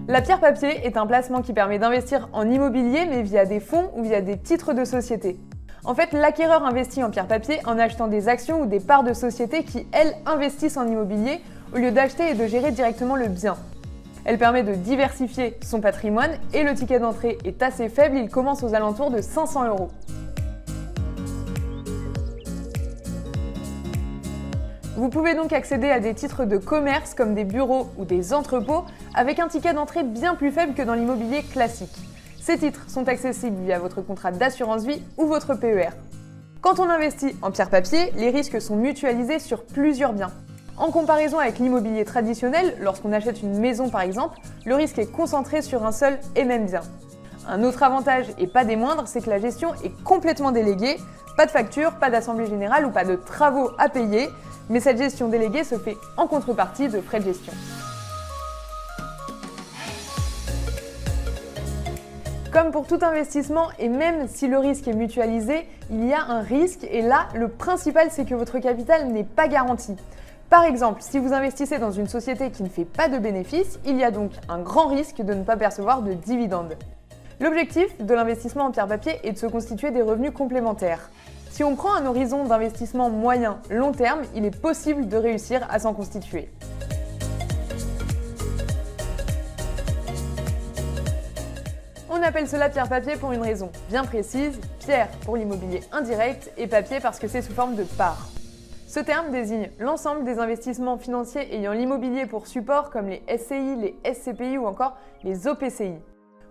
La pierre papier est un placement qui permet d'investir en immobilier mais via des fonds ou via des titres de société. En fait, l'acquéreur investit en pierre papier en achetant des actions ou des parts de sociétés qui, elles, investissent en immobilier au lieu d'acheter et de gérer directement le bien. Elle permet de diversifier son patrimoine et le ticket d'entrée est assez faible, il commence aux alentours de 500 €. Vous pouvez donc accéder à des titres de commerce comme des bureaux ou des entrepôts avec un ticket d'entrée bien plus faible que dans l'immobilier classique. Ces titres sont accessibles via votre contrat d'assurance vie ou votre PER. Quand on investit en pierre papier, les risques sont mutualisés sur plusieurs biens. En comparaison avec l'immobilier traditionnel, lorsqu'on achète une maison par exemple, le risque est concentré sur un seul et même bien. Un autre avantage, et pas des moindres, c'est que la gestion est complètement déléguée, pas de facture, pas d'assemblée générale ou pas de travaux à payer, mais cette gestion déléguée se fait en contrepartie de frais de gestion. Comme pour tout investissement, et même si le risque est mutualisé, il y a un risque et là, le principal c'est que votre capital n'est pas garanti. Par exemple, si vous investissez dans une société qui ne fait pas de bénéfices, il y a donc un grand risque de ne pas percevoir de dividendes. L'objectif de l'investissement en pierre papier est de se constituer des revenus complémentaires. Si on prend un horizon d'investissement moyen-long terme, il est possible de réussir à s'en constituer. On appelle cela pierre-papier pour une raison bien précise, pierre pour l'immobilier indirect et papier parce que c'est sous forme de parts. Ce terme désigne l'ensemble des investissements financiers ayant l'immobilier pour support comme les SCI, les SCPI ou encore les OPCI.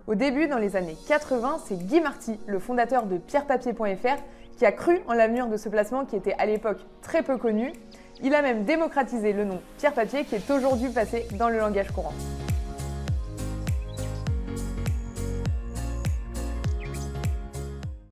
Au début, dans les années 80, c'est Guy Marty, le fondateur de pierrepapier.fr, qui a cru en l'avenir de ce placement qui était à l'époque très peu connu. Il a même démocratisé le nom pierre-papier qui est aujourd'hui passé dans le langage courant.